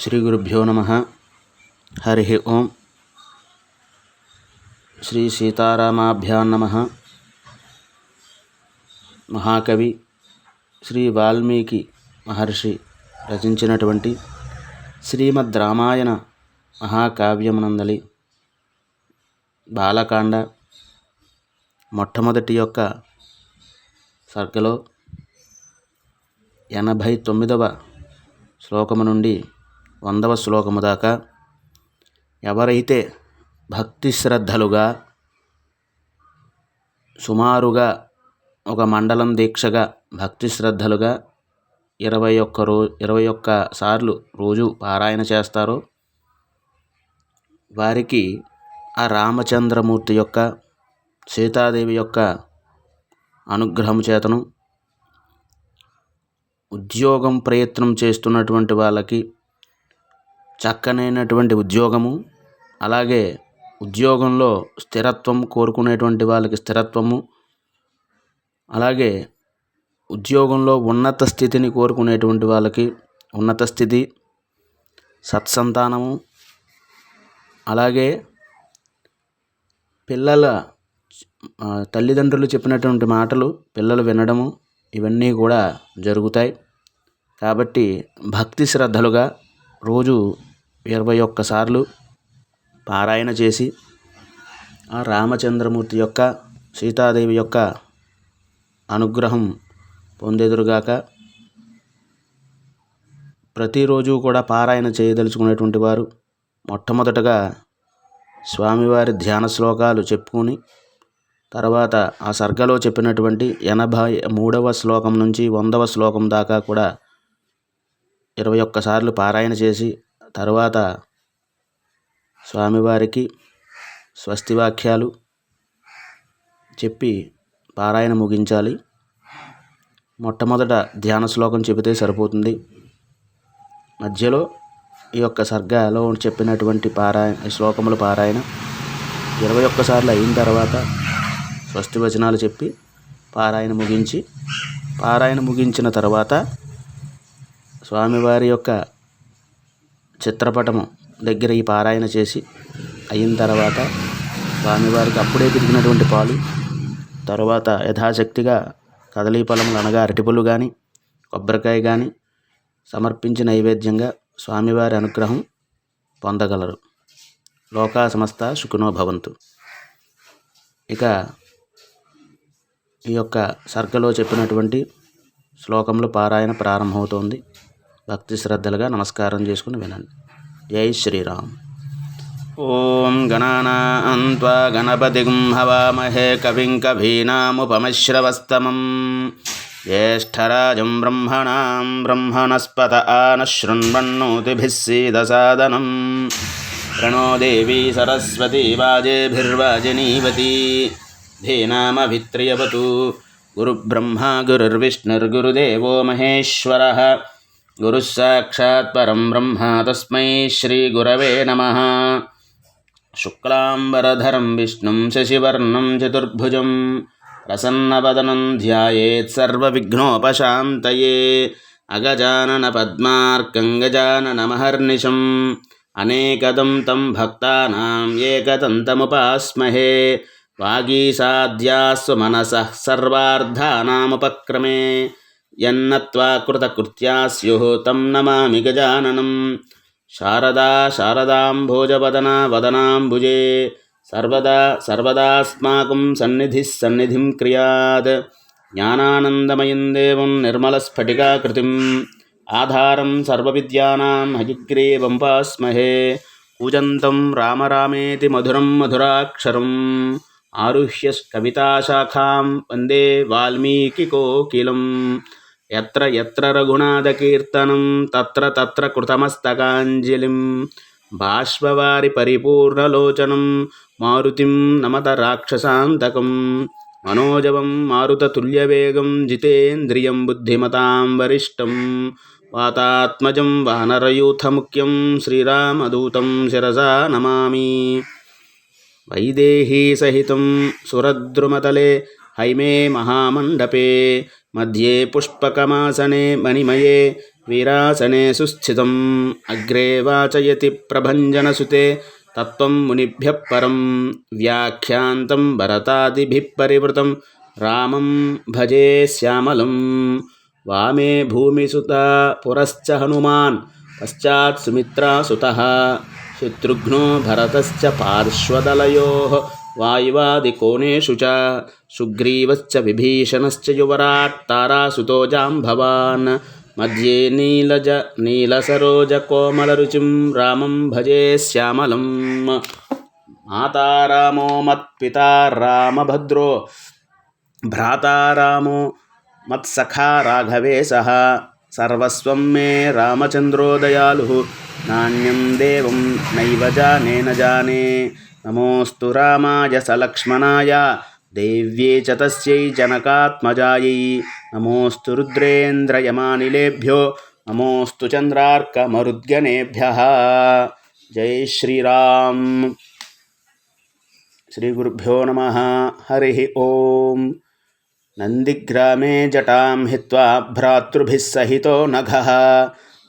శ్రీ గురుభ్యో నమః. హరి ఓం. శ్రీ సీతారామాభ్యాం నమః. మహాకవి శ్రీ వాల్మీకి మహర్షి రచించినటువంటి శ్రీమద్ రామాయణ మహాకావ్యమునందలి బాలకాండ మొట్టమొదటి యొక్క సర్గలో 89వ శ్లోకము నుండి 100వ శ్లోకము దాకా ఎవరైతే భక్తి శ్రద్ధలుగా సుమారుగా ఒక మండలం దీక్షగా భక్తి శ్రద్ధలుగా 21 సార్లు రోజు పారాయణ చేస్తారో వారికి ఆ రామచంద్రమూర్తి యొక్క సీతాదేవి యొక్క అనుగ్రహం చేతను ఉద్యోగం ప్రయత్నం చేస్తున్నటువంటి వాళ్ళకి చక్కనైనటువంటి ఉద్యోగము, అలాగే ఉద్యోగంలో స్థిరత్వం కోరుకునేటువంటి వాళ్ళకి స్థిరత్వము, అలాగే ఉద్యోగంలో ఉన్నత స్థితిని కోరుకునేటువంటి వాళ్ళకి ఉన్నత స్థితి, సత్సంతానము, అలాగే పిల్లల తల్లిదండ్రులు చెప్పినటువంటి మాటలు పిల్లలు వినడము, ఇవన్నీ కూడా జరుగుతాయి. కాబట్టి భక్తి శ్రద్ధలుగా రోజు 21 సార్లు పారాయణ చేసి ఆ రామచంద్రమూర్తి యొక్క సీతాదేవి యొక్క అనుగ్రహం పొందెదురుగాక. ప్రతిరోజు కూడా పారాయణ చేయదలుచుకునేటువంటి వారు మొట్టమొదటగా స్వామివారి ధ్యాన శ్లోకాలు చెప్పుకొని తర్వాత ఆ సర్గలో చెప్పినటువంటి 83వ శ్లోకం నుంచి 100వ శ్లోకం దాకా కూడా 21 సార్లు పారాయణ చేసి తర్వాత స్వామివారికి స్వస్తి వాక్యాలు చెప్పి పారాయణ ముగించాలి. మొట్టమొదట ధ్యాన శ్లోకం చెబితే సరిపోతుంది. మధ్యలో ఈ యొక్క సర్గలో చెప్పినటువంటి శ్లోకముల పారాయణ 21 సార్లు అయిన తర్వాత స్వస్తి వచనాలు చెప్పి పారాయణ ముగించిన తర్వాత స్వామివారి యొక్క చిత్రపటము దగ్గర ఈ పారాయణ చేసి అయిన తర్వాత స్వామివారికి అప్పుడే తిరిగినటువంటి పాలు, తర్వాత యథాశక్తిగా కదలీఫలములు అనగా అరటిపళ్ళు కానీ కొబ్బరికాయ కానీ సమర్పించి నైవేద్యంగా స్వామివారి అనుగ్రహం పొందగలరు. లోకా సమస్త సుఖినో భవంతు. ఇక ఈ యొక్క సర్గలో చెప్పినటువంటి శ్లోకములు పారాయణ ప్రారంభమవుతోంది. భక్తి శ్రద్ధలుగా నమస్కారం చేసుకుని వినండి. జై శ్రీరామ్. ఓం గణానాం త్వా గణపతిం హవామహే కవిం కవీనాముపమశ్రవస్తమం జ్యేష్ఠరాజం బ్రహ్మణాం బ్రహ్మణస్పత ఆనశృణ్వన్నోతిభిः सीदसादनं प्रणो देवी सरस्वती वाजेभिर्वाजिनीवती धीनामभित्र्यवतु. गुरुब्रह्मा गुरुर्विष्णुर्गुरुदेवो महेश्वरः गुरुः साक्षात् परं ब्रह्म तस्मै श्रीगुरवे नमः. शुक्लाम्बरधरं विष्णुं शशिवर्णं चतुर्भुजं प्रसन्नवदनं ध्यायेत् सर्वविघ्नोपशान्तये. अगजाननपद्मार्कं गजाननमहर्निशम् अनेकदं तं भक्तानाम् एकदन्तमुपास्महे. वागीसाद्यास्व मनसः सर्वार्थानामुपक्रमे यन्नत्वा कृतकृत्या स्युः तं नमामि गजाननं. शारदा शारदाम्भोजवदना वदनाम्बुजे सर्वदास्माकं सन्निधिं क्रियात्. ज्ञानानन्दमयं देवं निर्मलस्फटिकाकृतिम् आधारं सर्वविद्यानां हयग्रीवं उपास्महे. पूजन्तं राम रामेति मधुरं मधुराक्षरम् आरुह्य कविताशाखां वन्दे वाल्मीकिकोकिलं. यत्र यत्र रघुनाथकीर्तनं तत्र तत्र कृतमस्तकाञ्जलिं बाष्पवारि परिपूर्णलोचनं मारुतिं नमत राक्षसान्तकं. मनोजवं मारुततुल्यवेगं जितेन्द्रियं बुद्धिमतां वरिष्ठं वातात्मजं वानरयूथमुख्यं श्रीरामदूतं शिरसा नमामि. वैदेही सहितं सुरद्रुमतले हैमे महामण्डपे मध्ये पुष्पकमासने मणिमये వీరాసనే సుస్థితం అగ్రే వాచయతి ప్రభంజనసుతే తత్వం మునిభ్యః పరం వ్యాఖ్యాంతం భరతాదిభిః పరివృతం రామం భజే శ్యామలం. వామే భూమిసుతా పురశ్చ హనుమాన్ పశ్చాత్ సుమిత్రాసుతః శత్రుఘ్నో భరతశ్చ పార్శ్వదలయోః వాయువాదికోణేషు చ సుగ్రీవశ్చ విభీషణశ్చ యువరాట్ తారాసుతో జాంబవాన్ మధ్యే నీలసరోజకోమలరుచిం రామం భజే శ్యామలం. మాతా రామో మత్పితా రామభద్రో భ్రాతా రామో మత్సఖా రాఘవేశః సర్వస్వం మే రామచంద్రో దయాళుః నాణ్యం దేవం నైవ జానే న జానే. నమోऽस्तु రామాయ సలక్ష్మణాయ దేవ్యే చ తస్యై జనకాత్మజాయై. నమోऽस्तु రుద్రేంద్రయమానిలేభ్యో నమోऽस्तु చంద్రార్కమరుద్గణేభ్యః. జై శ్రీరామ్. శ్రీ గురుభ్యో నమః. హరి ఓం. నందిగ్రామే జటాం హిత్వా భ్రాతృభిः సహితో నఘః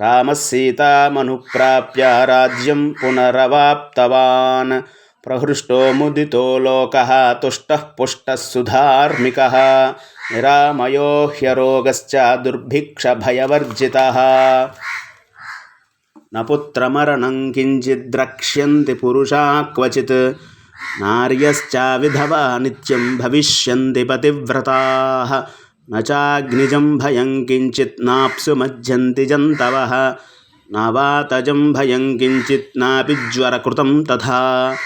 రామः సీతామనుప్రాప్య రాజ్యం పునరవాప్తవాన్. ప్రహృష్టో ముదితో లోకః తుష్టః పుష్టः సుధార్మికः నిరామయో హ్యరోగశ్చ దుర్భిక్షభయవర్జితः. న పుత్రమరణం కించిద్రక్ష్యంతి పురుషాः క్వచిత్ నార్యశ్చ విధవా నిత్యం భవిష్యంతి పతివ్రతాః. న చాగ్నిజం భయం కించిత్ నాప్సు మజ్జంతి జంతవః నవాతజం భయం కించిత్ నాపి జ్వరకృతం తథా.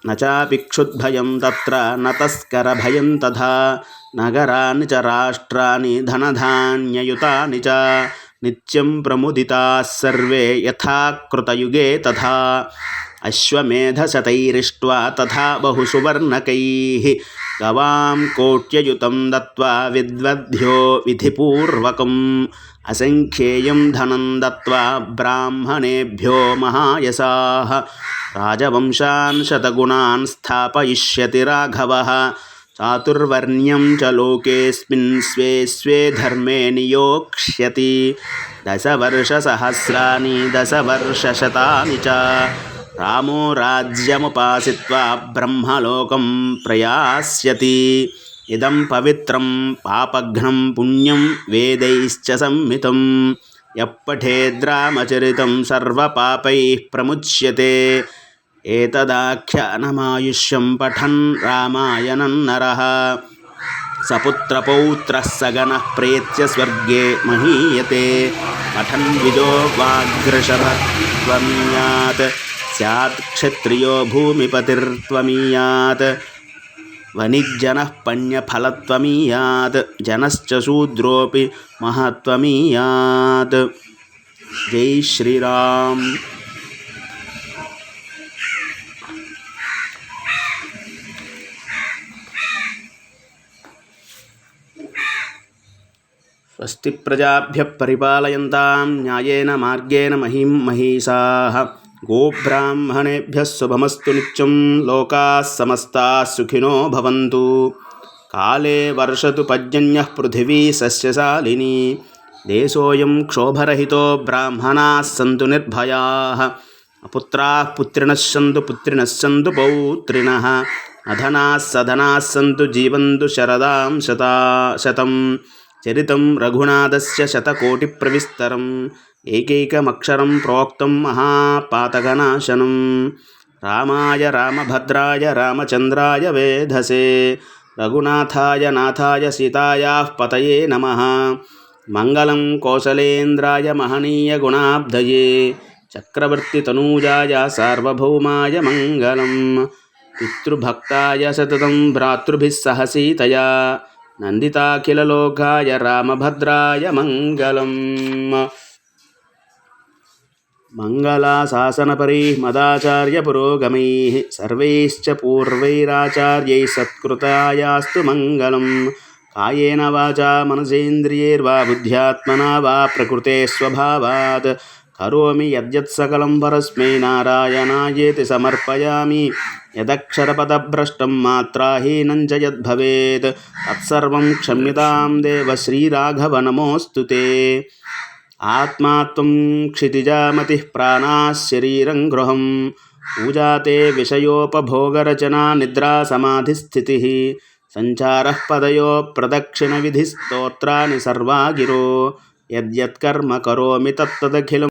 న చాపి క్షుద్భయం తత్ర న తస్కరభయం తథా. నగరాణి చ రాష్ట్రాణి ధనధాన్యయుతాని చ నిత్యం ప్రముదితాః సర్వే యథా కృతయుగే తథా. అశ్వమేధశతైరిష్ట్వా తథా బహుసువర్ణకైః గవాం కోట్యయుతం దత్వా విద్వద్భ్యో విధిపూర్వకం. అసంఖ్యేయం ధనం దత్వా బ్రాహ్మణేభ్యో మహాయసాః రాజవంశాన్ శతగుణాన్ స్థాపయిష్యతి రాఘవః. చాతుర్వర్ణ్యం చ లోకేస్మిన్ స్వే స్వే ధర్మే నియోక్ష్యతి. దశవర్షసహస్రాణి దశవర్షశతాని చ రామో రాజ్యముపాసిత్వా బ్రహ్మలోకం ప్రయాస్యతి. ఇదం పవిత్రం పాపఘ్నం పుణ్యం వేదైశ్చ సంహితం. యప్పఠేద్రామచరితం సర్వపాపైః ప్రముచ్యతే. ఏతదాఖ్యానమాయుష్యం పఠన్ రామాయణం నరః సపుత్రపౌత్రः సగనః ప్రేత్య స్వర్గే మహీయతే. పఠన్ ద్విజో వాగ్ర్షభత్వమీయాత్ స్యాత్ క్షత్రియో భూమిపతిర్త్వమీయాత్ వనిజ్జనః పణ్యఫలత్వమీయాత్ జనశ్చ శూద్రోపి మహత్వమీయాత్. జై శ్రీరామ్. స్వస్తి ప్రజాభ్యః పరిపాలయంతాం న్యాయేన మార్గేణ మహిం మహీషాః. గోబ్రాహ్మణేభ్యः శుభమస్తు నిత్యం. లోకాः సమస్తాः సుఖినో భవంతు. కాలే వర్షతు పర్జన్యః పృథివీ సస్యశాలినీ. దేశోऽयं క్షోభరహితో బ్రాహ్మణాः సంతు నిర్భయాः. అపుత్రాः పుత్రిణः సంతు పుత్రిణः సంతు పౌత్రిణः. అధనాः సధనాः సంతు జీవంతు శరదాం శతం. చరితం రఘునాథస్య శతకోటిప్రవిస్తరం. ఏకైకమక్షరం ప్రోక్తం మహాపాతకనాశనం. రామాయ రామభద్రాయ రామచంద్రాయ వేధసే. రఘునాథాయ నాథాయ సీతాయాః పతయే నమః. మంగళం కౌసలేంద్రాయ మహనీయ గుణాబ్ధయే. చక్రవర్తితనూజాయ సార్వభౌమాయ మంగళం. పితృభక్తాయ సతతం భ్రాతృభిः సహ సీతయా. నందితాఖిలలోకాయ రామభద్రాయ మంగళం. మంగళాశాసనపరైః మదాచార్య పురోగమైః సర్వైశ్చ పూర్వైరాచార్యైः సత్కృతాయాస్తు మంగళం. కాయేన వాచా మనసేంద్రియైర్వా బుద్ధ్యాత్మనా వా ప్రకృతే స్వభావాత్ కరోమి యద్యత్ సకలం పరస్మై నారాయణాయేతి సమర్పయామి. యదక్షరపదభ్రష్టం మాత్రాహీనం చ యద్భవేత్ తత్సర్వం క్షమ్యతాం దేవ శ్రీరాఘవ నమోऽस्तु ఆత్మా త్వం క్షితిజామతిః ప్రాణాః శరీరం గృహం పూజాతే విషయోపభోగరచనా నిద్రా సమాధిస్థితిః సంచారః పదయో ప్రదక్షిణ విధి స్తోత్రాని సర్వా గిరో యద్యత్కర్మ కరోమి తత్తదఖిలం